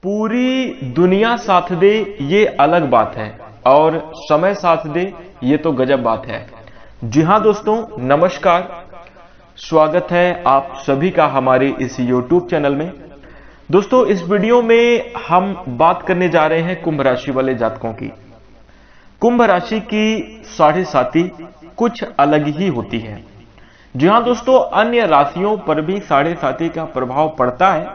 पूरी दुनिया साथ दे ये अलग बात है और समय साथ दे ये तो गजब बात है। जी हां दोस्तों, नमस्कार, स्वागत है आप सभी का हमारे इस YouTube चैनल में। दोस्तों, इस वीडियो में हम बात करने जा रहे हैं कुंभ राशि वाले जातकों की। कुंभ राशि की साढ़े साती कुछ अलग ही होती है। जी हां दोस्तों, अन्य राशियों पर भी साढ़े साती का प्रभाव पड़ता है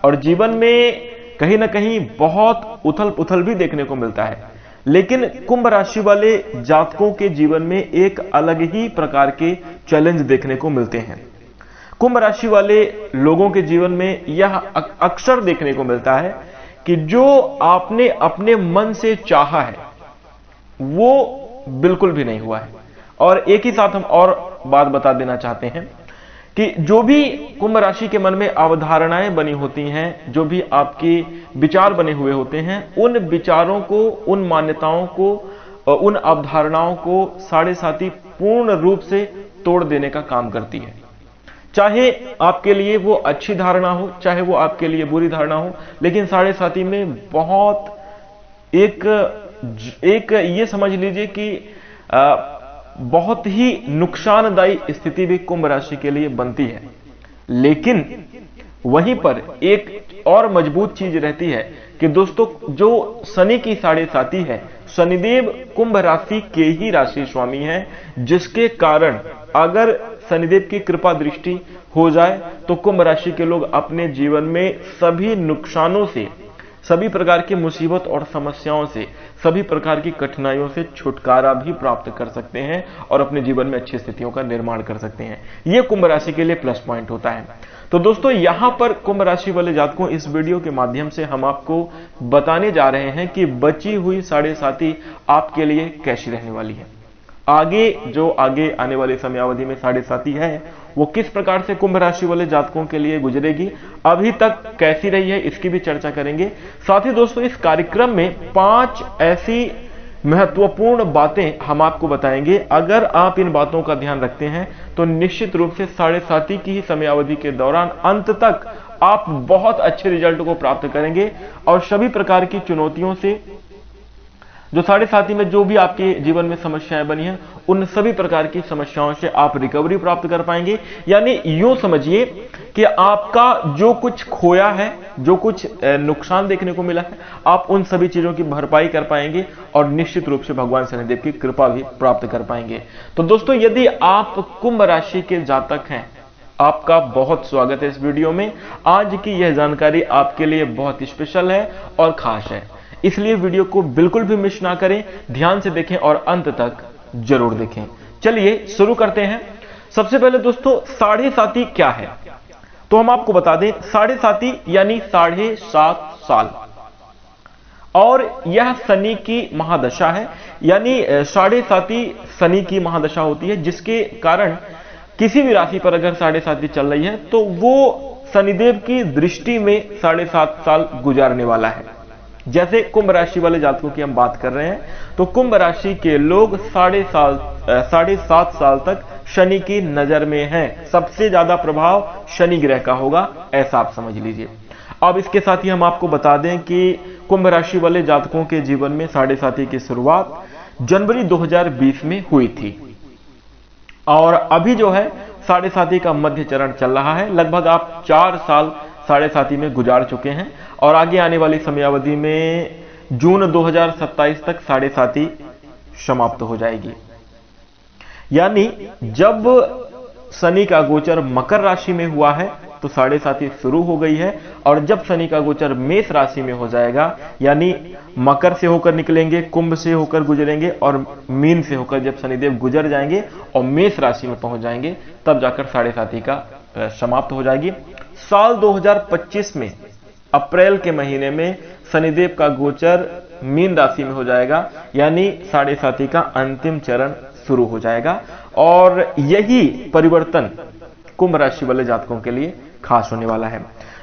और जीवन में कहीं ना कहीं बहुत उथल पुथल भी देखने को मिलता है, लेकिन कुंभ राशि वाले जातकों के जीवन में एक अलग ही प्रकार के चैलेंज देखने को मिलते हैं। कुंभ राशि वाले लोगों के जीवन में यह अक्सर देखने को मिलता है कि जो आपने अपने मन से चाहा है वो बिल्कुल भी नहीं हुआ है। और एक ही साथ हम और बात बता देना चाहते हैं कि जो भी कुंभ राशि के मन में अवधारणाएं बनी होती हैं, जो भी आपके विचार बने हुए होते हैं, उन विचारों को, उन मान्यताओं को, उन अवधारणाओं को साढ़े साती पूर्ण रूप से तोड़ देने का काम करती है। चाहे आपके लिए वो अच्छी धारणा हो, चाहे वो आपके लिए बुरी धारणा हो, लेकिन साढ़े साती में बहुत एक ये समझ लीजिए कि बहुत ही नुकसानदायी स्थिति भी कुंभ राशि के लिए बनती है। लेकिन वहीं पर एक और मजबूत चीज रहती है कि दोस्तों, जो शनि की साढ़े साती है, शनिदेव कुंभ राशि के ही राशि स्वामी हैं, जिसके कारण अगर शनिदेव की कृपा दृष्टि हो जाए तो कुंभ राशि के लोग अपने जीवन में सभी नुकसानों से, सभी प्रकार की मुसीबत और समस्याओं से, सभी प्रकार की कठिनाइयों से छुटकारा भी प्राप्त कर सकते हैं और अपने जीवन में अच्छी स्थितियों का निर्माण कर सकते हैं। यह कुंभ राशि के लिए प्लस पॉइंट होता है। तो दोस्तों, यहां पर कुंभ राशि वाले जातकों, इस वीडियो के माध्यम से हम आपको बताने जा रहे हैं कि बची हुई साढ़े साती आपके लिए कैसी रहने वाली है। आगे आने वाले समयावधि में साढ़े साती है वो किस प्रकार से कुंभ राशि वाले जातकों के लिए गुजरेगी, अभी तक कैसी रही है, इसकी भी चर्चा करेंगे। साथ ही दोस्तों, इस कार्यक्रम में 5 ऐसी महत्वपूर्ण बातें हम आपको बताएंगे। अगर आप इन बातों का ध्यान रखते हैं तो निश्चित रूप से साढ़े साती की ही समयावधि के दौरान अंत तक आप बहुत अच्छे रिजल्ट को प्राप्त करेंगे और सभी प्रकार की चुनौतियों से, जो साढ़े साती में जो भी आपके जीवन में समस्याएं बनी हैं, उन सभी प्रकार की समस्याओं से आप रिकवरी प्राप्त कर पाएंगे। यानी यूं समझिए कि आपका जो कुछ खोया है, जो कुछ नुकसान देखने को मिला है, आप उन सभी चीजों की भरपाई कर पाएंगे और निश्चित रूप से भगवान शनिदेव की कृपा भी प्राप्त कर पाएंगे। तो दोस्तों, यदि आप कुंभ राशि के जातक हैं, आपका बहुत स्वागत है इस वीडियो में। आज की यह जानकारी आपके लिए बहुत स्पेशल है और खास है, इसलिए वीडियो को बिल्कुल भी मिस ना करें, ध्यान से देखें और अंत तक जरूर देखें। चलिए शुरू करते हैं। सबसे पहले दोस्तों, साढ़े साती क्या है तो हम आपको बता दें, साढ़े साती यानी 7.5 साल, और यह शनि की महादशा है। यानी साढ़े साती शनि की महादशा होती है, जिसके कारण किसी भी राशि पर अगर साढ़े साती चल रही है तो वो शनिदेव की दृष्टि में 7.5 साल गुजारने वाला है। जैसे कुंभ राशि वाले जातकों की हम बात कर रहे हैं, तो कुंभ राशि के लोग 7.5 साल तक शनि की नजर में हैं। सबसे ज्यादा प्रभाव शनि ग्रह का होगा, ऐसा आप समझ लीजिए। अब इसके साथ ही हम आपको बता दें कि कुंभ राशि वाले जातकों के जीवन में साढ़े साती की शुरुआत जनवरी 2020 में हुई थी और अभी जो है साढ़े साती का मध्य चरण चल रहा है। लगभग आप 4 साल साढ़े साती में गुजार चुके हैं और आगे आने वाली समयावधि में जून 2027 तक साढ़े साती समाप्त हो जाएगी। यानी जब शनि का गोचर मकर राशि में हुआ है तो साढ़े साती शुरू हो गई है, और जब शनि का गोचर मेष राशि में हो जाएगा, यानी मकर से होकर निकलेंगे, कुंभ से होकर गुजरेंगे और मीन से होकर जब शनिदेव गुजर जाएंगे और मेष राशि में पहुंच जाएंगे, तब जाकर साढ़े साती का समाप्त हो जाएगी। साल 2025 में अप्रैल के महीने में शनिदेव का गोचर मीन राशि में हो जाएगा, यानी साढ़े साती का अंतिम चरण शुरू हो जाएगा। और यही परिवर्तन कुंभ राशि वाले जातकों के लिए खास होने वाला है।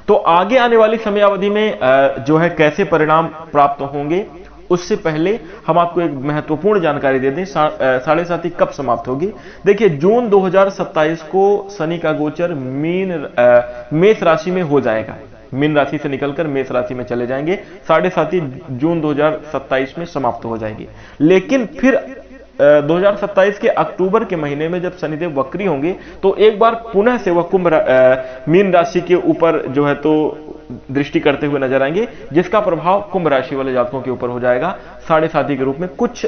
तो आगे आने वाली समयावधि में जो है कैसे परिणाम प्राप्त होंगे, उससे पहले हम आपको एक महत्वपूर्ण जानकारी दे दें। साढ़े साती कब समाप्त होगी। देखिए, जून 2027 को शनि का गोचर मेष राशि में हो जाएगा। मीन राशि से निकलकर मेष राशि में चले जाएंगे। 7.5 जून 2027 में समाप्त हो जाएगी। लेकिन फिर 2027 के अक्टूबर के महीने में जब शनिदेव वक्री होंगे तो एक बार पुनः से वह मीन राशि के ऊपर जो है तो दृष्टि करते हुए नजर आएंगे, जिसका प्रभाव कुंभ राशि वाले जातकों के ऊपर हो जाएगा 7.5 के रूप में। कुछ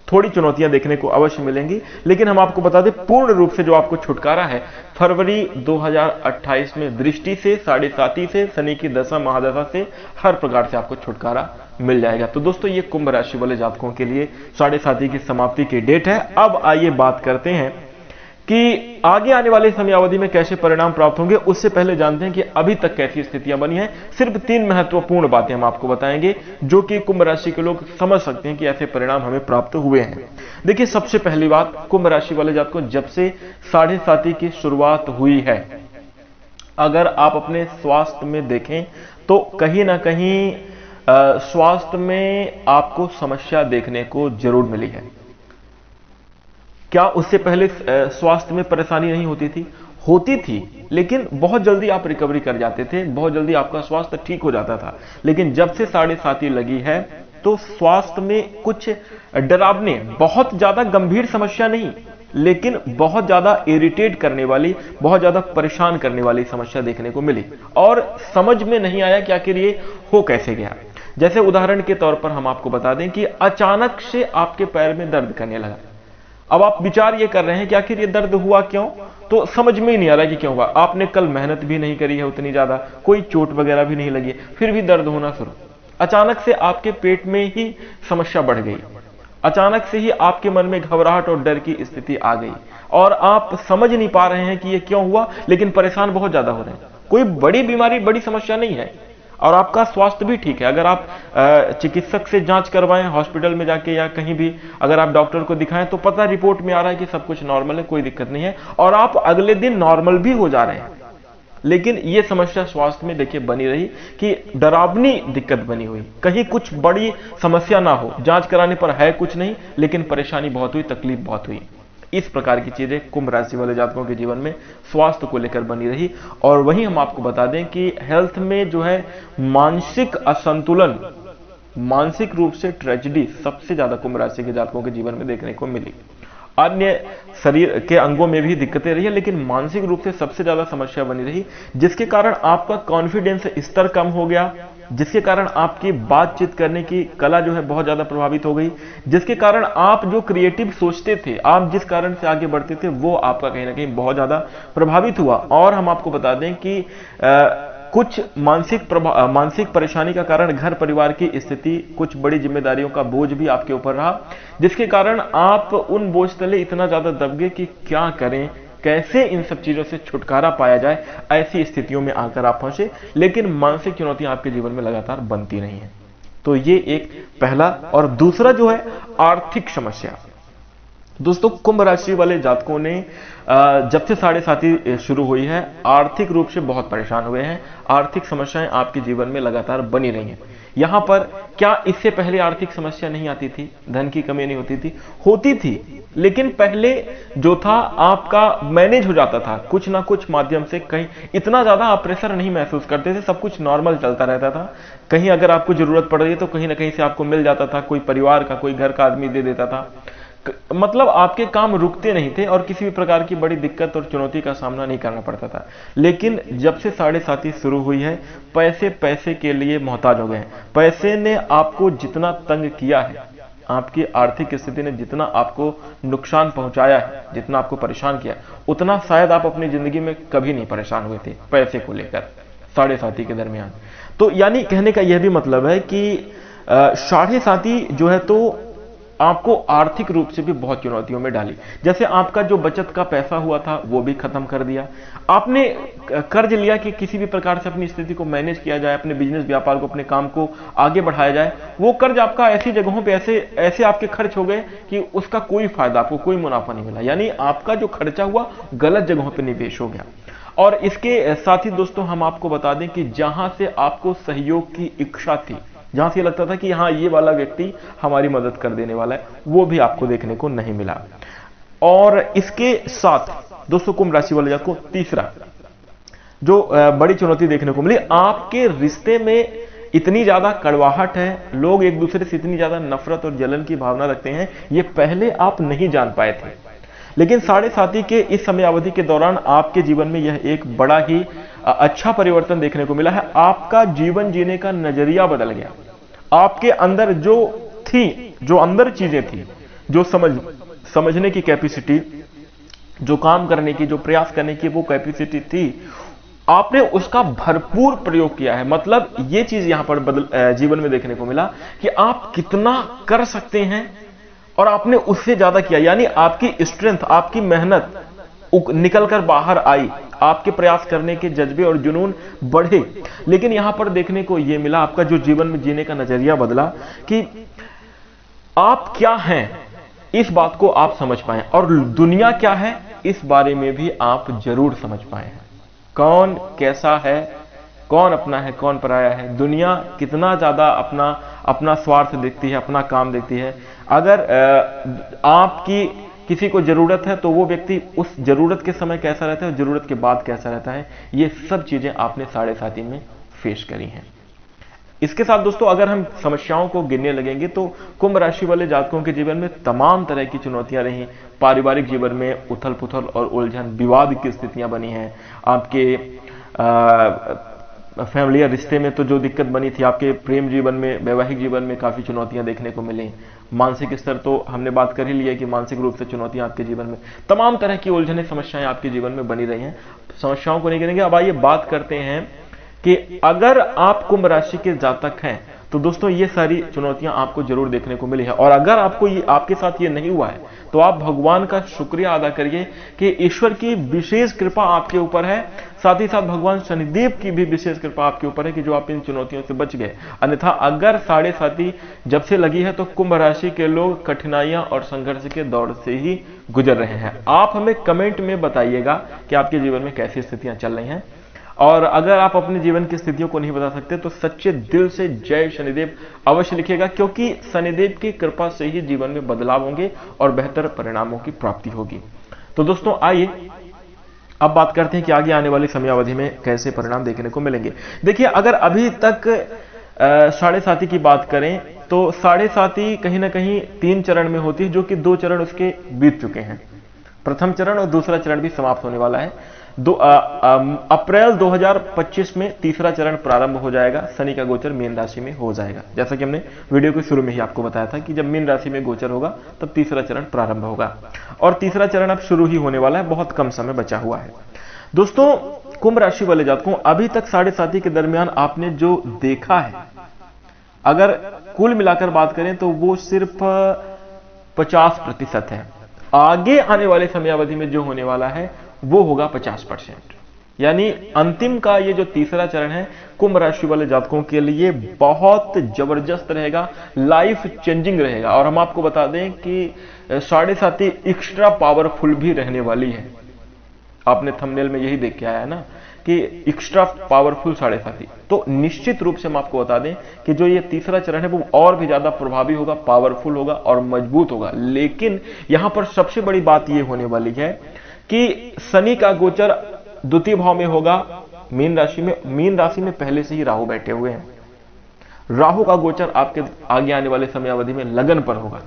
थोड़ी चुनौतियां देखने को अवश्य मिलेंगी, लेकिन हम आपको बता दें पूर्ण रूप से जो आपको छुटकारा है फरवरी 2028 में दृष्टि से 7.5 से शनि की दशा महादशा से हर प्रकार से आपको छुटकारा मिल जाएगा। तो दोस्तों ये कुंभ राशि वाले जातकों के लिए 7.5 की समाप्ति की डेट है। अब आइए बात करते हैं कि आगे आने वाले समयावधि में कैसे परिणाम प्राप्त होंगे। उससे पहले जानते हैं कि अभी तक कैसी स्थितियां बनी हैं। सिर्फ 3 महत्वपूर्ण बातें हम आपको बताएंगे जो कि कुंभ राशि के लोग समझ सकते हैं कि ऐसे परिणाम हमें प्राप्त हुए हैं। देखिए, सबसे पहली बात, कुंभ राशि वाले जातकों जब से 7.5 की शुरुआत हुई है, अगर आप अपने स्वास्थ्य में देखें तो कहीं ना कहीं स्वास्थ्य में आपको समस्या देखने को जरूर मिली है। क्या उससे पहले स्वास्थ्य में परेशानी नहीं होती थी? होती थी, लेकिन बहुत जल्दी आप रिकवरी कर जाते थे, बहुत जल्दी आपका स्वास्थ्य ठीक हो जाता था। लेकिन जब से 7.5 लगी है तो स्वास्थ्य में कुछ डरावने, बहुत ज्यादा गंभीर समस्या नहीं, लेकिन बहुत ज्यादा इरिटेट करने वाली, बहुत ज्यादा परेशान करने वाली समस्या देखने को मिली और समझ में नहीं आया कि आखिर ये हो कैसे गया। जैसे उदाहरण के तौर पर हम आपको बता दें कि अचानक से आपके पैर में दर्द करने लगा। अब आप विचार ये कर रहे हैं कि आखिर ये दर्द हुआ क्यों, तो समझ में ही नहीं आ रहा कि क्यों हुआ। आपने कल मेहनत भी नहीं करी है उतनी ज्यादा, कोई चोट वगैरह भी नहीं लगी, फिर भी दर्द होना शुरू। अचानक से आपके पेट में ही समस्या बढ़ गई, अचानक से ही आपके मन में घबराहट और डर की स्थिति आ गई और आप समझ नहीं पा रहे हैं कि ये क्यों हुआ, लेकिन परेशान बहुत ज्यादा हो रहे हैं। कोई बड़ी बीमारी, बड़ी समस्या नहीं है और आपका स्वास्थ्य भी ठीक है। अगर आप चिकित्सक से जांच करवाएं हॉस्पिटल में जाके या कहीं भी, अगर आप डॉक्टर को दिखाएं तो पता रिपोर्ट में आ रहा है कि सब कुछ नॉर्मल है, कोई दिक्कत नहीं है और आप अगले दिन नॉर्मल भी हो जा रहे हैं। लेकिन यह समस्या स्वास्थ्य में देखिए बनी रही कि डरावनी दिक्कत बनी हुई, कहीं कुछ बड़ी समस्या ना हो, जांच कराने पर है कुछ नहीं, लेकिन परेशानी बहुत हुई, तकलीफ बहुत हुई। इस प्रकार की चीजें कुंभ राशि वाले जातकों के जीवन में स्वास्थ्य को लेकर बनी रही। और वहीं हम आपको बता दें कि हेल्थ में जो है मानसिक असंतुलन, मानसिक रूप से ट्रेजेडी सबसे ज्यादा कुंभ राशि के जातकों के जीवन में देखने को मिली। अन्य शरीर के अंगों में भी दिक्कतें रही है, लेकिन मानसिक रूप से सबसे ज्यादा समस्या बनी रही, जिसके कारण आपका कॉन्फिडेंस स्तर कम हो गया, जिसके कारण आपकी बातचीत करने की कला जो है बहुत ज्यादा प्रभावित हो गई, जिसके कारण आप जो क्रिएटिव सोचते थे, आप जिस कारण से आगे बढ़ते थे, वो आपका कहीं ना कहीं बहुत ज्यादा प्रभावित हुआ। और हम आपको बता दें कि कुछ मानसिक परेशानी का कारण घर परिवार की स्थिति, कुछ बड़ी जिम्मेदारियों का बोझ भी आपके ऊपर रहा, जिसके कारण आप उन बोझ तले इतना ज्यादा दब गए कि क्या करें, कैसे इन सब चीजों से छुटकारा पाया जाए, ऐसी स्थितियों में आकर आप फंसे। लेकिन मानसिक चुनौतियां आपके जीवन में लगातार बनती रही हैं। तो ये एक पहला। और दूसरा जो है आर्थिक समस्या। दोस्तों, कुंभ राशि वाले जातकों ने जब से 7.5 शुरू हुई है आर्थिक रूप से बहुत परेशान हुए हैं। आर्थिक समस्याएं आपके जीवन में लगातार बनी रही हैं। यहां पर क्या इससे पहले आर्थिक समस्या नहीं आती थी, धन की कमी नहीं होती थी? होती थी, लेकिन पहले जो था आपका मैनेज हो जाता था कुछ ना कुछ माध्यम से। कहीं इतना ज्यादा आप प्रेशर नहीं महसूस करते थे, सब कुछ नॉर्मल चलता रहता था। कहीं अगर आपको जरूरत पड़ रही है तो कहीं ना कहीं से आपको मिल जाता था, कोई परिवार का, कोई घर का आदमी दे देता था। मतलब आपके काम रुकते नहीं थे और किसी भी प्रकार की बड़ी दिक्कत और चुनौती का सामना नहीं करना पड़ता था। लेकिन जब से 7.5 शुरू हुई है, पैसे के लिए मोहताज हो गए हैं। पैसे ने आपको जितना तंग किया है, आपकी आर्थिक स्थिति ने जितना आपको नुकसान पहुंचाया है, जितना आपको परेशान किया, उतना शायद आप अपनी जिंदगी में कभी नहीं परेशान हुए थे पैसे को लेकर 7.5 के दरमियान। तो यानी कहने का यह भी मतलब है कि 7.5 जो है तो आपको आर्थिक रूप से भी बहुत चुनौतियों में डाली। जैसे आपका जो बचत का पैसा हुआ था वो भी खत्म कर दिया। आपने कर्ज लिया कि किसी भी प्रकार से अपनी स्थिति को मैनेज किया जाए, अपने बिजनेस व्यापार को, अपने काम को आगे बढ़ाया जाए। वो कर्ज आपका ऐसी जगहों पे ऐसे आपके खर्च हो गए कि उसका कोई फायदा, आपको कोई मुनाफा नहीं मिला। यानी आपका जो खर्चा हुआ गलत जगहों पर निवेश हो गया। और इसके साथ ही दोस्तों हम आपको बता दें कि जहां से आपको सहयोग की इच्छा थी, जहां से लगता था कि हाँ ये वाला व्यक्ति हमारी मदद कर देने वाला है, वो भी आपको देखने को नहीं मिला। और इसके साथ दोस्तों कुंभ राशि वाले जातकों तीसरा, जो बड़ी चुनौती देखने को मिली। आपके रिश्ते में इतनी ज्यादा कड़वाहट है, लोग एक दूसरे से इतनी ज्यादा नफरत और जलन की भावना रखते हैं, ये पहले आप नहीं जान पाए थे। लेकिन साढ़े साथी के इस समय अवधि के दौरान आपके जीवन में यह एक बड़ा ही अच्छा परिवर्तन देखने को मिला है। आपका जीवन जीने का नजरिया बदल गया। आपके अंदर जो अंदर चीजें थी, जो समझने की कैपेसिटी, जो काम करने की, जो प्रयास करने की वो कैपेसिटी थी, आपने उसका भरपूर प्रयोग किया है। मतलब ये चीज यहां पर जीवन में देखने को मिला कि आप कितना कर सकते हैं और आपने उससे ज्यादा किया। यानी आपकी स्ट्रेंथ, आपकी मेहनत निकलकर बाहर आई, आपके प्रयास करने के जज्बे और जुनून बढ़े। लेकिन यहां पर देखने को यह मिला, आपका जो जीवन में जीने का नजरिया बदला कि आप क्या हैं इस बात को आप समझ पाए, और दुनिया क्या है इस बारे में भी आप जरूर समझ पाए हैं। कौन कैसा है, कौन अपना है, कौन पराया है। दुनिया कितना ज्यादा अपना स्वार्थ देखती है, अपना काम देखती है। अगर आपकी किसी को जरूरत है तो वो व्यक्ति उस जरूरत के समय कैसा रहता है और जरूरत के बाद कैसा रहता है, ये सब चीजें आपने साढ़े साथी में फेस करी हैं। इसके साथ दोस्तों अगर हम समस्याओं को गिनने लगेंगे तो कुंभ राशि वाले जातकों के जीवन में तमाम तरह की चुनौतियां रही। पारिवारिक जीवन में उथल पुथल और उलझन, विवाद की स्थितियां बनी हैं। आपके फैमिली या रिश्ते में तो जो दिक्कत बनी थी, आपके प्रेम जीवन में, वैवाहिक जीवन में काफी चुनौतियां देखने को मिली। मानसिक स्तर तो हमने बात कर ही ली है कि मानसिक रूप से चुनौतियां आपके जीवन में, तमाम तरह की उलझने, समस्याएं आपके जीवन में बनी रही हैं। समस्याओं को नहीं करेंगे। अब आइए बात करते हैं कि अगर आप कुंभ राशि के जातक हैं तो दोस्तों ये सारी चुनौतियां आपको जरूर देखने को मिली है। और अगर आपके साथ ये नहीं हुआ है तो आप भगवान का शुक्रिया अदा करिए कि ईश्वर की विशेष कृपा आपके ऊपर है। साथ ही साथ भगवान शनिदेव की भी विशेष कृपा आपके ऊपर है कि जो आप इन चुनौतियों से बच गए। अन्यथा अगर साढ़े साथी जब से लगी है तो कुंभ राशि के लोग कठिनाइयां और संघर्ष के दौर से ही गुजर रहे हैं। आप हमें कमेंट में बताइएगा कि आपके जीवन में कैसी स्थितियां चल रही हैं। और अगर आप अपने जीवन की स्थितियों को नहीं बता सकते तो सच्चे दिल से जय शनिदेव अवश्य लिखिएगा, क्योंकि शनिदेव की कृपा से ही जीवन में बदलाव होंगे और बेहतर परिणामों की प्राप्ति होगी। तो दोस्तों आइए अब बात करते हैं कि आगे आने वाली समयावधि में कैसे परिणाम देखने को मिलेंगे। देखिए, अगर अभी तक साढ़े साथी की बात करें तो साढ़े साथी कहीं ना कहीं 3 चरण में होती है, जो कि 2 चरण उसके बीत चुके हैं। प्रथम चरण और दूसरा चरण भी समाप्त होने वाला है। अप्रैल 2025 में तीसरा चरण प्रारंभ हो जाएगा। शनि का गोचर मीन राशि में हो जाएगा। जैसा कि हमने वीडियो के शुरू में ही आपको बताया था कि जब मीन राशि में गोचर होगा तब तीसरा चरण प्रारंभ होगा, और तीसरा चरण अब शुरू ही होने वाला है। बहुत कम समय बचा हुआ है। दोस्तों कुंभ राशि वाले जातकों, अभी तक साढ़े साथी के दरमियान आपने जो देखा है, अगर कुल मिलाकर बात करें तो वो सिर्फ 50% है। आगे आने वाले समयावधि में जो होने वाला है वो होगा 50%। यानी अंतिम का ये जो तीसरा चरण है कुंभ राशि वाले जातकों के लिए बहुत जबरदस्त रहेगा, लाइफ चेंजिंग रहेगा। और हम आपको बता दें कि साढ़े साथी एक्स्ट्रा पावरफुल भी रहने वाली है। आपने थंबनेल में यही देख के आया है ना कि एक्स्ट्रा पावरफुल साढ़े साथी। तो निश्चित रूप से हम आपको बता दें कि जो ये तीसरा चरण है वो और भी ज्यादा प्रभावी होगा, पावरफुल होगा और मजबूत होगा। लेकिन यहां पर सबसे बड़ी बात ये होने वाली है कि शनि का गोचर द्वितीय भाव में होगा, मीन राशि में। मीन राशि में पहले से ही राहु बैठे हुए हैं। राहु का गोचर आपके आगे आने वाले समयावधि में लगन पर होगा।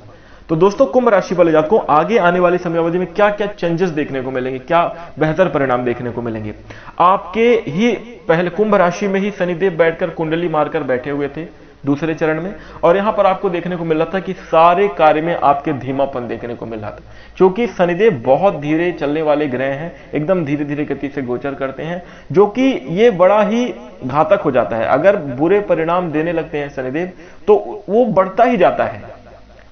तो दोस्तों कुंभ राशि वाले जातकों, आगे आने वाली समयावधि में क्या क्या चेंजेस देखने को मिलेंगे, क्या बेहतर परिणाम देखने को मिलेंगे। आपके ही पहले कुंभ राशि में ही शनिदेव बैठकर कुंडली मारकर बैठे हुए थे दूसरे चरण में, और यहां पर आपको देखने को मिल रहा था कि सारे कार्य में आपके धीमापन देखने को मिल रहा था। क्योंकि शनिदेव बहुत धीरे चलने वाले ग्रह हैं, एकदम धीरे धीरे गति से गोचर करते हैं, जो कि ये बड़ा ही घातक हो जाता है। अगर बुरे परिणाम देने लगते हैं शनिदेव तो वो बढ़ता ही जाता है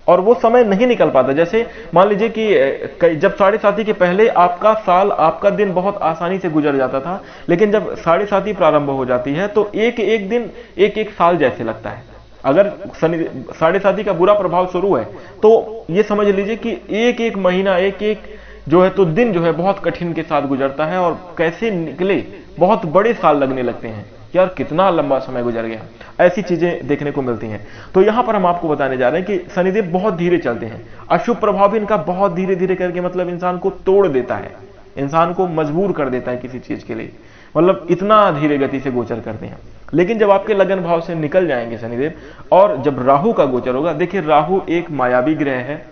और वो समय नहीं निकल पाता। जैसे मान लीजिए कि जब साढ़े साथी के पहले आपका साल, आपका दिन बहुत आसानी से गुजर जाता था, लेकिन जब साढ़े साथी प्रारंभ हो जाती है तो एक एक दिन एक एक साल जैसे लगता है। अगर साढ़े साथी का बुरा प्रभाव शुरू है तो ये समझ लीजिए कि एक एक महीना, एक एक जो है तो दिन जो है बहुत कठिन के साथ गुजरता है, और कैसे निकले बहुत बड़े साल लगने लगते हैं। यार कितना लंबा समय गुजर गया, ऐसी चीजें देखने को मिलती हैं। तो यहां पर हम आपको बताने जा रहे हैं कि शनिदेव बहुत धीरे चलते हैं। अशुभ प्रभाव भी इनका बहुत धीरे धीरे करके मतलब इंसान को तोड़ देता है, इंसान को मजबूर कर देता है किसी चीज के लिए। मतलब इतना धीरे गति से गोचर करते हैं। लेकिन जब आपके लगन भाव से निकल जाएंगे शनिदेव और जब राहु का गोचर होगा, देखिए राहु एक मायावी ग्रह है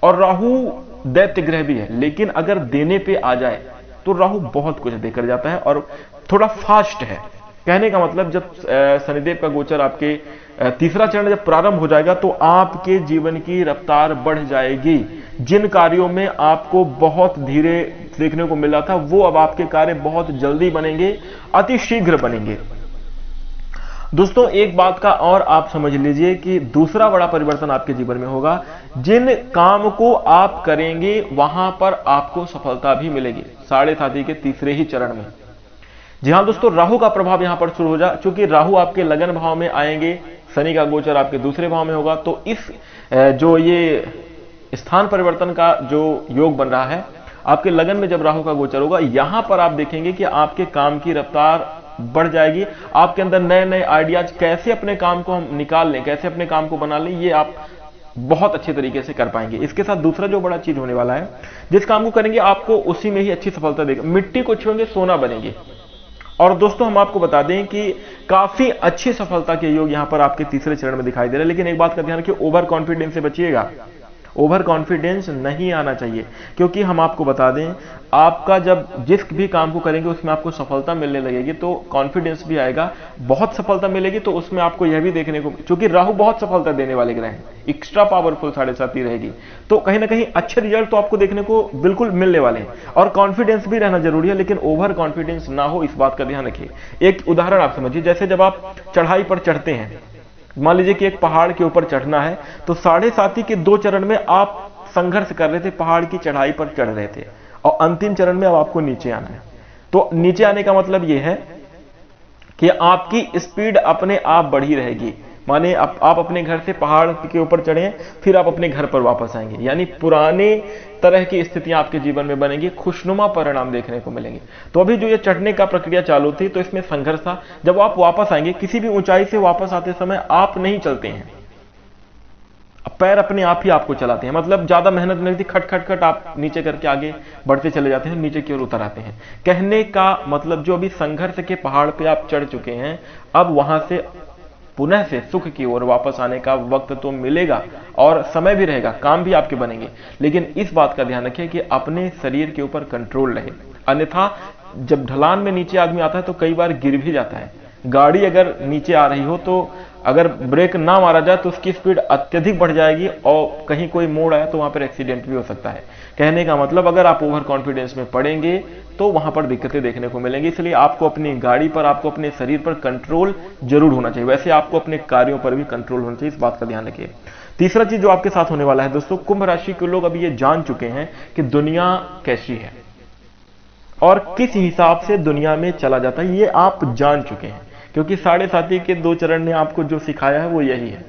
और राहु दैत्य ग्रह भी है, लेकिन अगर देने पे आ जाए तो राहु बहुत कुछ देकर जाता है और थोड़ा फास्ट है। कहने का मतलब जब शनिदेव का गोचर आपके तीसरा चरण जब प्रारंभ हो जाएगा तो आपके जीवन की रफ्तार बढ़ जाएगी। जिन कार्यों में आपको बहुत धीरे देखने को मिल रहा था वो अब आपके कार्य बहुत जल्दी बनेंगे, अति शीघ्र बनेंगे। दोस्तों एक बात का और आप समझ लीजिए कि दूसरा बड़ा परिवर्तन आपके जीवन में होगा, जिन काम को आप करेंगे वहां पर आपको सफलता भी मिलेगी। साढ़े साथी के तीसरे ही चरण में। जी हां दोस्तों, राहु का प्रभाव यहां पर शुरू हो जा, चूंकि राहु आपके लगन भाव में आएंगे, शनि का गोचर आपके दूसरे भाव में होगा, तो इस जो ये स्थान परिवर्तन का जो योग बन रहा है आपके लगन में जब राहु का गोचर होगा, यहां पर आप देखेंगे कि आपके काम की रफ्तार बढ़ जाएगी। आपके अंदर नए नए आइडियाज, कैसे अपने काम को हम निकाल लें, कैसे अपने काम को बना लें, ये आप बहुत अच्छे तरीके से कर पाएंगे। इसके साथ दूसरा जो बड़ा चीज होने वाला है, जिस काम को करेंगे आपको उसी में ही अच्छी सफलता देगा। मिट्टी को छुएंगे सोना बनेंगे। और दोस्तों हम आपको बता दें कि काफी अच्छी सफलता के योग यहां पर आपके तीसरे चरण में दिखाई दे रहे हैं। लेकिन एक बात का ध्यान रखिए, ओवर कॉन्फिडेंस से बचिएगा। ओवर कॉन्फिडेंस नहीं आना चाहिए, क्योंकि हम आपको बता दें आपका जब जिस भी काम को करेंगे उसमें आपको सफलता मिलने लगेगी तो कॉन्फिडेंस भी आएगा, बहुत सफलता मिलेगी। तो उसमें आपको यह भी देखने को, क्योंकि राहु बहुत सफलता देने वाले ग्रह हैं, एक्स्ट्रा पावरफुल साढ़े साथी रहेगी, तो कहीं ना कहीं अच्छे रिजल्ट तो आपको देखने को बिल्कुल मिलने वाले हैं। और कॉन्फिडेंस भी रहना जरूरी है, लेकिन ओवर कॉन्फिडेंस ना हो, इस बात का ध्यान रखिए। एक उदाहरण आप समझिए, जैसे जब आप चढ़ाई पर चढ़ते हैं, मान लीजिए कि एक पहाड़ के ऊपर चढ़ना है, तो साढ़े साथी के 2 चरण में आप संघर्ष कर रहे थे, पहाड़ की चढ़ाई पर चढ़ रहे थे, और अंतिम चरण में अब आपको नीचे आना है। तो नीचे आने का मतलब यह है कि आपकी स्पीड अपने आप बढ़ी रहेगी। माने आप अपने घर से पहाड़ के ऊपर चढ़े, फिर आप अपने घर पर वापस आएंगे, यानी पुराने तरह की स्थितियां आपके जीवन में बनेंगी, खुशनुमा परिणाम देखने को मिलेंगे। तो अभी जो ये चढ़ने का प्रक्रिया चालू थी तो इसमें संघर्ष था। जब आप वापस आएंगे, किसी भी ऊंचाई से वापस आते समय आप नहीं चलते हैं, पैर अपने आप ही आपको चलाते हैं। मतलब ज्यादा मेहनत नहीं थी, खट खट खट आप नीचे करके आगे बढ़ते चले जाते हैं, नीचे की ओर उतर आते हैं। कहने का मतलब जो अभी संघर्ष के पहाड़ पे आप चढ़ चुके हैं, अब वहां से पुनः से सुख की ओर वापस आने का वक्त तो मिलेगा और समय भी रहेगा, काम भी आपके बनेंगे। लेकिन इस बात का ध्यान रखिए कि अपने शरीर के ऊपर कंट्रोल रहे, अन्यथा जब ढलान में नीचे आदमी आता है तो कई बार गिर भी जाता है। गाड़ी अगर नीचे आ रही हो तो अगर ब्रेक ना मारा जाए तो उसकी स्पीड अत्यधिक बढ़ जाएगी और कहीं कोई मोड़ आया तो वहां पर एक्सीडेंट भी हो सकता है। कहने का मतलब अगर आप ओवर कॉन्फिडेंस में पड़ेंगे तो वहां पर दिक्कतें देखने को मिलेंगी। इसलिए आपको अपनी गाड़ी पर, आपको अपने शरीर पर कंट्रोल जरूर होना चाहिए। वैसे आपको अपने कार्यों पर भी कंट्रोल होना चाहिए, इस बात का ध्यान रखिए। तीसरा चीज जो आपके साथ होने वाला है दोस्तों, कुंभ राशि के लोग अभी ये जान चुके हैं कि दुनिया कैसी है और किस हिसाब से दुनिया में चला जाता है, ये आप जान चुके हैं। क्योंकि साढ़े साथी के 2 चरण ने आपको जो सिखाया है वो यही है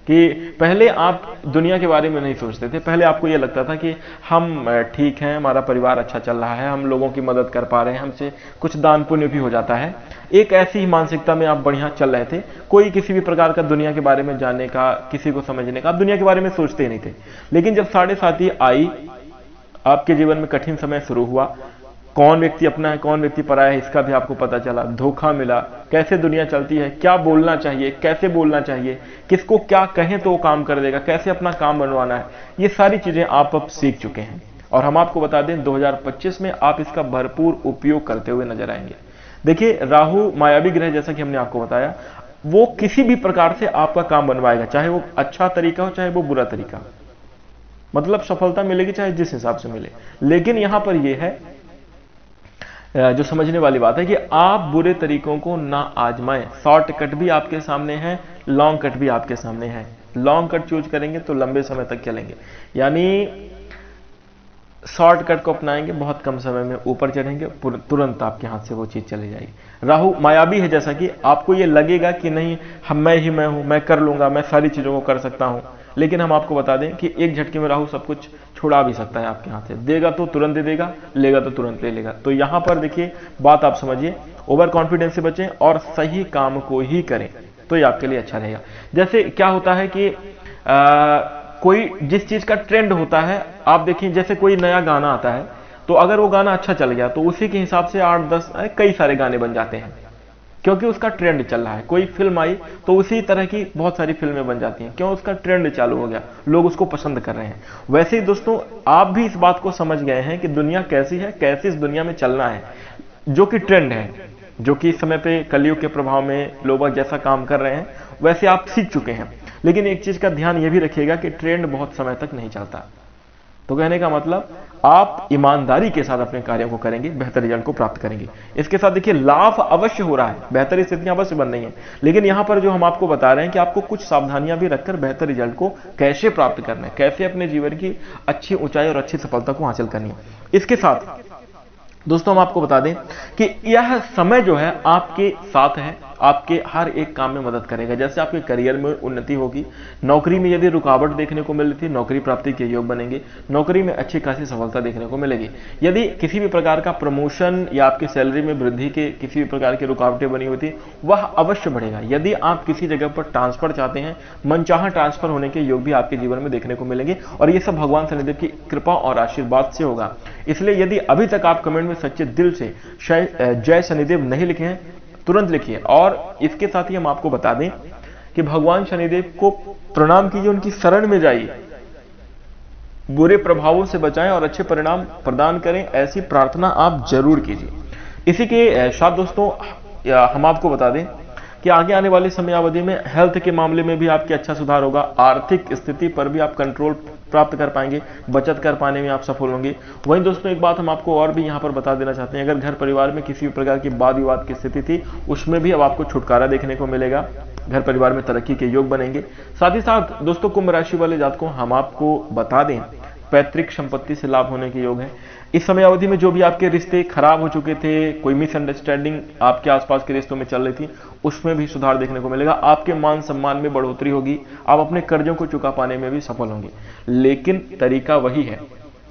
कि पहले आप दुनिया के बारे में नहीं सोचते थे। पहले आपको ये लगता था कि हम ठीक हैं, हमारा परिवार अच्छा चल रहा है, हम लोगों की मदद कर पा रहे हैं, हमसे कुछ दान पुण्य भी हो जाता है। एक ऐसी ही मानसिकता में आप बढ़िया चल रहे थे। कोई किसी भी प्रकार का दुनिया के बारे में जानने का, किसी को समझने का, आप दुनिया के बारे में सोचते ही नहीं थे। लेकिन जब साढ़े साथी आई, आपके जीवन में कठिन समय शुरू हुआ, कौन व्यक्ति अपना है, कौन व्यक्ति पराया है, इसका भी आपको पता चला, धोखा मिला, कैसे दुनिया चलती है, क्या बोलना चाहिए, कैसे बोलना चाहिए, किसको क्या कहें तो वो काम कर देगा, कैसे अपना काम बनवाना है, ये सारी चीजें आप अब सीख चुके हैं। और हम आपको बता दें 2025 में आप इसका भरपूर उपयोग करते हुए नजर आएंगे। देखिए राहु मायावी ग्रह, जैसा कि हमने आपको बताया, वो किसी भी प्रकार से आपका काम बनवाएगा, चाहे वो अच्छा तरीका हो चाहे वो बुरा तरीका, मतलब सफलता मिलेगी चाहे जिस हिसाब से मिले। लेकिन यहां पर यह है जो समझने वाली बात है कि आप बुरे तरीकों को ना आजमाएं। शॉर्टकट भी आपके सामने है, लॉन्ग कट भी आपके सामने है। लॉन्ग कट चूज करेंगे तो लंबे समय तक चलेंगे, यानी शॉर्टकट को अपनाएंगे, बहुत कम समय में ऊपर चढ़ेंगे, तुरंत आपके हाथ से वो चीज चली जाएगी। राहु मायावी है, जैसा कि आपको ये लगेगा कि नहीं मैं ही मैं हूं, मैं कर लूंगा, मैं सारी चीजों को कर सकता हूं। लेकिन हम आपको बता दें कि एक झटके में राहु सब कुछ छुड़ा भी सकता है आपके हाथ से। देगा तो तुरंत दे देगा, लेगा तो तुरंत ले लेगा। तो यहां पर देखिए बात आप समझिए, ओवर कॉन्फिडेंस से बचें और सही काम को ही करें तो ये आपके लिए अच्छा रहेगा। जैसे क्या होता है कि कोई जिस चीज का ट्रेंड होता है, आप देखिए जैसे कोई नया गाना आता है तो अगर वो गाना अच्छा चल गया तो उसी के हिसाब से 8-10 कई सारे गाने बन जाते हैं, क्योंकि उसका ट्रेंड चल रहा है। कोई फिल्म आई तो उसी तरह की बहुत सारी फिल्में बन जाती हैं, क्यों? उसका ट्रेंड चालू हो गया, लोग उसको पसंद कर रहे हैं। वैसे ही दोस्तों आप भी इस बात को समझ गए हैं कि दुनिया कैसी है, कैसे इस दुनिया में चलना है, जो कि ट्रेंड है, जो कि इस समय पे कलयुग के प्रभाव में लोग जैसा काम कर रहे हैं वैसे आप सीख चुके हैं। लेकिन एक चीज का ध्यान यह भी रखिएगा कि ट्रेंड बहुत समय तक नहीं चलता। तो कहने का मतलब आप ईमानदारी के साथ अपने कार्यों को करेंगे, बेहतर रिजल्ट को प्राप्त करेंगे। इसके साथ देखिए लाभ अवश्य हो रहा है, बेहतर स्थितियां अवश्य बन रही हैं, लेकिन यहां पर जो हम आपको बता रहे हैं कि आपको कुछ सावधानियां भी रखकर बेहतर रिजल्ट को कैसे प्राप्त करना है, कैसे अपने जीवन की अच्छी ऊंचाई और अच्छी सफलता को हासिल करनी है। इसके साथ दोस्तों हम आपको बता दें कि यह समय जो है आपके साथ है, आपके हर एक काम में मदद करेगा। जैसे आपके करियर में उन्नति होगी, नौकरी में यदि रुकावट देखने को मिल रही थी, नौकरी प्राप्ति के योग बनेंगे, नौकरी में अच्छी खासी सफलता देखने को मिलेगी। यदि किसी भी प्रकार का प्रमोशन या आपकी सैलरी में वृद्धि के किसी भी प्रकार की रुकावटें बनी हुई थी, वह अवश्य बढ़ेगा। यदि आप किसी जगह पर ट्रांसफर चाहते हैं, मनचाहा ट्रांसफर होने के योग भी आपके जीवन में देखने को मिलेंगे, और ये सब भगवान शनिदेव की कृपा और आशीर्वाद से होगा। इसलिए यदि अभी तक आप कमेंट में सच्चे दिल से जय शनिदेव नहीं लिखे हैं, तुरंत लिखिए। और इसके साथ ही हम आपको बता दें कि भगवान शनिदेव को प्रणाम कीजिए, उनकी शरण में जाइए, बुरे प्रभावों से बचाएं और अच्छे परिणाम प्रदान करें, ऐसी प्रार्थना आप जरूर कीजिए। इसी के साथ दोस्तों हम आपको बता दें कि आगे आने वाली समयावधि में हेल्थ के मामले में भी आपके अच्छा सुधार होगा, आर्थिक स्थिति पर भी आप कंट्रोल प्राप्त कर पाएंगे, बचत कर पाने में आप सफल होंगे। वहीं दोस्तों एक बात हम आपको और भी यहां पर बता देना चाहते हैं, अगर घर परिवार में किसी भी प्रकार की वाद विवाद की स्थिति थी, उसमें भी अब आपको छुटकारा देखने को मिलेगा, घर परिवार में तरक्की के योग बनेंगे। साथ ही साथ दोस्तों कुंभ राशि वाले जातकों हम आपको बता दें पैतृक संपत्ति से लाभ होने के योग है। इस समय अवधि में जो भी आपके रिश्ते खराब हो चुके थे, कोई मिसअंडरस्टैंडिंग आपके आसपास के रिश्तों में चल रही थी, उसमें भी सुधार देखने को मिलेगा। आपके मान सम्मान में बढ़ोतरी होगी, आप अपने कर्जों को चुका पाने में भी सफल होंगे। लेकिन तरीका वही है,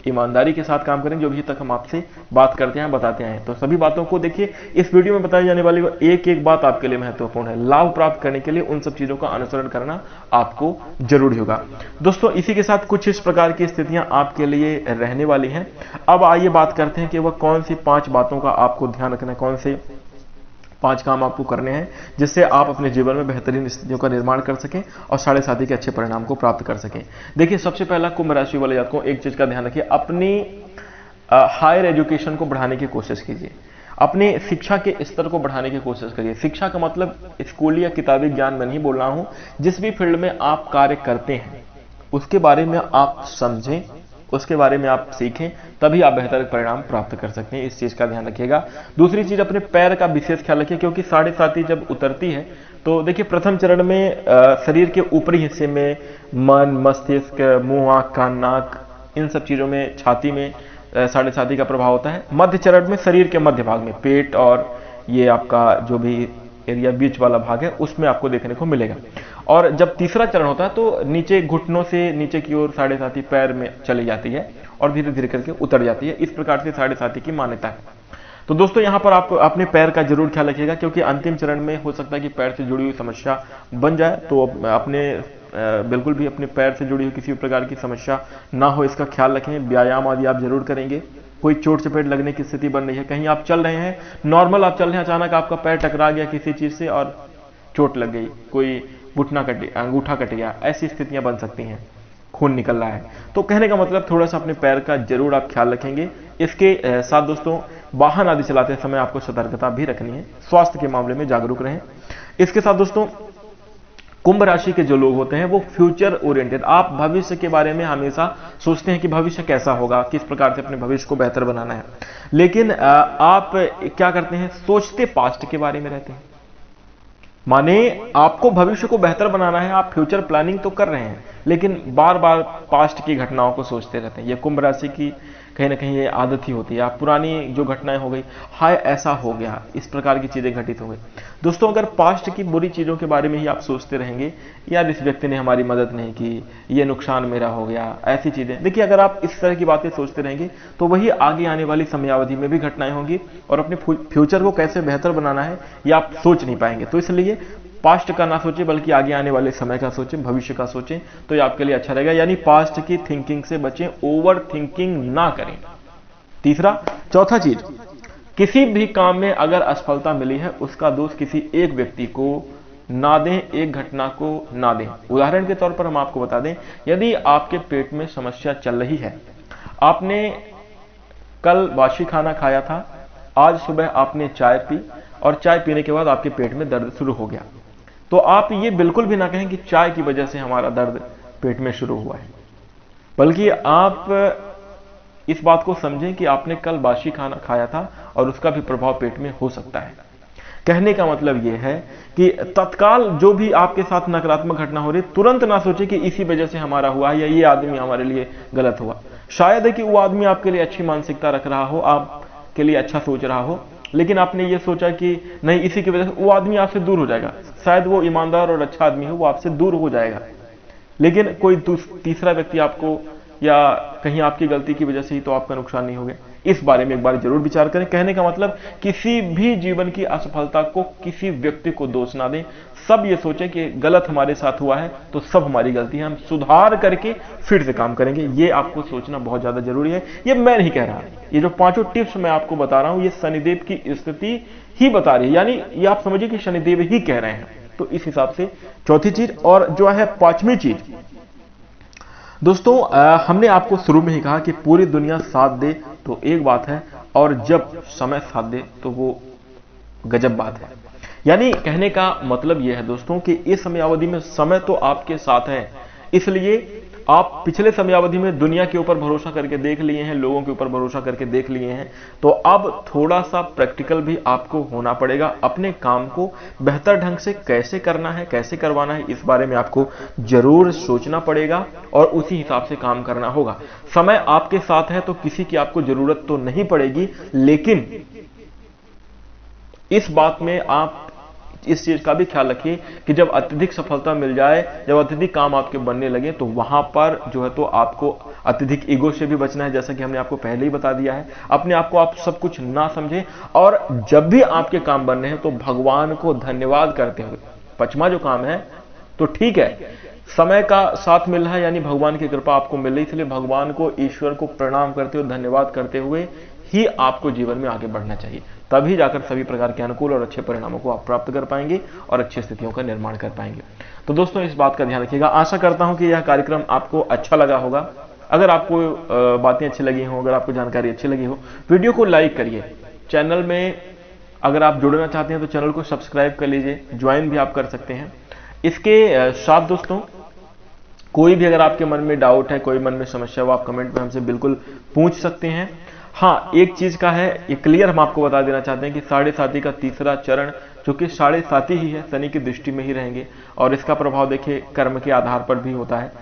ईमानदारी के साथ काम करें, जो भी तक हम आपसे बात करते हैं बताते हैं। तो सभी बातों को देखिए, इस वीडियो में बताई जाने वाली एक एक बात आपके लिए महत्वपूर्ण है। लाभ प्राप्त करने के लिए उन सब चीजों का अनुसरण करना आपको जरूरी होगा। दोस्तों इसी के साथ कुछ इस प्रकार की स्थितियां आपके लिए रहने वाली हैं। अब आइए बात करते हैं कि वह कौन सी 5 बातों का आपको ध्यान रखना है, कौन से 5 काम आपको करने हैं जिससे आप अपने जीवन में बेहतरीन स्थितियों का निर्माण कर सकें और 7.5 के अच्छे परिणाम को प्राप्त कर सकें। देखिए सबसे पहला कुंभ राशि वाले जातकों एक चीज का ध्यान रखिए, अपनी हायर एजुकेशन को बढ़ाने की कोशिश कीजिए, अपने शिक्षा के स्तर को बढ़ाने की कोशिश करिए। शिक्षा का मतलब स्कूली या किताबी ज्ञान में नहीं बोल रहा हूं, जिस भी फील्ड में आप कार्य करते हैं उसके बारे में आप समझें, उसके बारे में आप सीखें, तभी आप बेहतर परिणाम प्राप्त कर सकते हैं। इस चीज का ध्यान रखिएगा। दूसरी चीज, अपने पैर का विशेष ख्याल रखिए, क्योंकि 7.5 जब उतरती है तो देखिए प्रथम चरण में शरीर के ऊपरी हिस्से में मन, मस्तिष्क, मुंह, आंख, कान, नाक, इन सब चीजों में, छाती में 7.5 का प्रभाव होता है। मध्य चरण में शरीर के मध्य भाग में पेट और ये आपका जो भी एरिया बीच वाला भाग है उसमें आपको देखने को मिलेगा। और जब तीसरा चरण होता है तो नीचे घुटनों से नीचे की ओर 7.5 पैर में चली जाती है और धीरे धीरे करके उतर जाती है। इस प्रकार से 7.5 की मान्यता है। तो दोस्तों यहाँ पर आप अपने पैर का जरूर ख्याल रखिएगा, क्योंकि अंतिम चरण में हो सकता है कि पैर से जुड़ी हुई समस्या बन जाए, तो अपने बिल्कुल भी अपने पैर से जुड़ी हुई किसी प्रकार की समस्या ना हो, इसका ख्याल रखें। व्यायाम आदि आप जरूर करेंगे। कोई चोट चपेट लगने की स्थिति बन रही है, कहीं आप चल रहे हैं, नॉर्मल आप चल रहे हैं, अचानक आपका पैर टकरा गया किसी चीज से और चोट लग गई, कोई अंगूठा कट गया, ऐसी स्थितियां बन सकती हैं, खून निकल रहा है। तो कहने का मतलब थोड़ा सा अपने पैर का जरूर आप ख्याल रखेंगे। इसके साथ दोस्तों वाहन आदि चलाते समय आपको सतर्कता भी रखनी है, स्वास्थ्य के मामले में जागरूक रहें। इसके साथ दोस्तों कुंभ राशि के जो लोग होते हैं वो फ्यूचर ओरिएंटेड, आप भविष्य के बारे में हमेशा सोचते हैं कि भविष्य कैसा होगा, किस प्रकार से अपने भविष्य को बेहतर बनाना है, लेकिन आप क्या करते हैं, सोचते पास्ट के बारे में रहते हैं। माने आपको भविष्य को बेहतर बनाना है, आप फ्यूचर प्लानिंग तो कर रहे हैं, लेकिन बार बार पास्ट की घटनाओं को सोचते रहते हैं। ये कुंभ राशि की कहीं ना कहीं ये आदत ही होती है। आप पुरानी जो घटनाएं हो गई, हाय ऐसा हो गया, इस प्रकार की चीजें घटित हो गई। दोस्तों अगर पास्ट की बुरी चीजों के बारे में ही आप सोचते रहेंगे, यार इस व्यक्ति ने हमारी मदद नहीं की, ये नुकसान मेरा हो गया, ऐसी चीजें, देखिए अगर आप इस तरह की बातें सोचते रहेंगे तो वही आगे आने वाली समयावधि में भी घटनाएं होंगी और अपने फ्यूचर को कैसे बेहतर बनाना है ये आप सोच नहीं पाएंगे। तो इसलिए पास्ट का ना सोचें, बल्कि आगे आने वाले समय का सोचें, भविष्य का सोचें, तो ये आपके लिए अच्छा रहेगा। यानी पास्ट की थिंकिंग से बचें, ओवर थिंकिंग ना करें। चौथा चीज, किसी भी काम में अगर असफलता मिली है उसका दोष किसी एक व्यक्ति को ना दें, एक घटना को ना दें। उदाहरण के तौर पर हम आपको बता दें, यदि आपके पेट में समस्या चल रही है, आपने कल बासी खाना खाया था, आज सुबह आपने चाय पी और चाय पीने के बाद आपके पेट में दर्द शुरू हो गया, तो आप ये बिल्कुल भी ना कहें कि चाय की वजह से हमारा दर्द पेट में शुरू हुआ है, बल्कि आप इस बात को समझें कि आपने कल बासी खाना खाया था और उसका भी प्रभाव पेट में हो सकता है। कहने का मतलब यह है कि तत्काल जो भी आपके साथ नकारात्मक घटना हो रही, तुरंत ना सोचे कि इसी वजह से हमारा हुआ है या ये आदमी हमारे लिए गलत हुआ। शायद है कि वो आदमी आपके लिए अच्छी मानसिकता रख रहा हो, आपके लिए अच्छा सोच रहा हो, लेकिन आपने ये सोचा कि नहीं, इसी की वजह से वो आदमी आपसे दूर हो जाएगा। शायद वो ईमानदार और अच्छा आदमी हो, वो आपसे दूर हो जाएगा, लेकिन कोई तीसरा व्यक्ति आपको या कहीं आपकी गलती की वजह से ही तो आपका नुकसान नहीं हो गया। इस बारे में एक बार जरूर विचार करें। कहने का मतलब, किसी भी जीवन की असफलता को किसी व्यक्ति को दोष ना दें, सब ये सोचें कि गलत हमारे साथ हुआ है तो सब हमारी गलती है, हम सुधार करके फिर से काम करेंगे। ये आपको सोचना बहुत ज्यादा जरूरी है। ये मैं नहीं कह रहा, ये जो 5 टिप्स मैं आपको बता रहा हूं, ये शनिदेव की स्थिति ही बता रही है, यानी ये आप समझिए कि शनिदेव ही कह रहे हैं। तो इस हिसाब से चौथी चीज। और जो है 5वीं चीज, दोस्तों हमने आपको शुरू में ही कहा कि पूरी दुनिया साथ दे तो एक बात है, और जब समय साथ दे तो वो गजब बात है। यानी कहने का मतलब यह है दोस्तों कि इस समयावधि में समय तो आपके साथ है, इसलिए आप पिछले समयावधि में दुनिया के ऊपर भरोसा करके देख लिए हैं, लोगों के ऊपर भरोसा करके देख लिए हैं, तो अब थोड़ा सा प्रैक्टिकल भी आपको होना पड़ेगा। अपने काम को बेहतर ढंग से कैसे करना है, कैसे करवाना है, इस बारे में आपको जरूर सोचना पड़ेगा और उसी हिसाब से काम करना होगा। समय आपके साथ है तो किसी की आपको जरूरत तो नहीं पड़ेगी, लेकिन इस बात में आप इस चीज का भी ख्याल रखिए कि जब अत्यधिक सफलता मिल जाए, जब अत्यधिक काम आपके बनने लगे, तो वहां पर जो है तो आपको अत्यधिक ईगो से भी बचना है, जैसा कि हमने आपको पहले ही बता दिया है। अपने आप को आप सब कुछ ना समझें, और जब भी आपके काम बन रहे हैं तो भगवान को धन्यवाद करते हुए, 5वां जो काम है, तो ठीक है समय का साथ मिल रहा है, यानी भगवान की कृपा आपको मिल रही, इसलिए भगवान को, ईश्वर को प्रणाम करते हुए, धन्यवाद करते हुए ही आपको जीवन में आगे बढ़ना चाहिए। तभी जाकर सभी प्रकार के अनुकूल और अच्छे परिणामों को आप प्राप्त कर पाएंगे और अच्छी स्थितियों का निर्माण कर पाएंगे। तो दोस्तों इस बात का ध्यान रखिएगा। आशा करता हूं कि यह कार्यक्रम आपको अच्छा लगा होगा। अगर आपको बातें अच्छी लगी हो, अगर आपको जानकारी अच्छी लगी हो, वीडियो को लाइक करिए। चैनल में अगर आप जुड़ना चाहते हैं तो चैनल को सब्सक्राइब कर लीजिए, ज्वाइन भी आप कर सकते हैं। इसके साथ दोस्तों कोई भी अगर आपके मन में डाउट है, कोई मन में समस्या हो, आप कमेंट में हमसे बिल्कुल पूछ सकते हैं। हाँ, एक चीज का है, ये क्लियर हम आपको बता देना चाहते हैं कि 7.5 का तीसरा चरण, जो कि 7.5 ही है, शनि की दृष्टि में ही रहेंगे, और इसका प्रभाव देखिए कर्म के आधार पर भी होता है।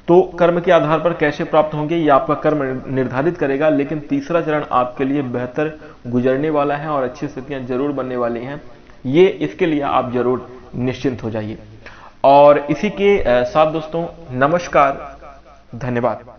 तो कर्म के आधार पर कैसे प्राप्त होंगे ये आपका कर्म निर्धारित करेगा, लेकिन तीसरा चरण आपके लिए बेहतर गुजरने वाला है और अच्छी स्थितियां जरूर बनने वाली हैं। ये इसके लिए आप जरूर निश्चिंत हो जाइए। और इसी के साथ दोस्तों नमस्कार, धन्यवाद।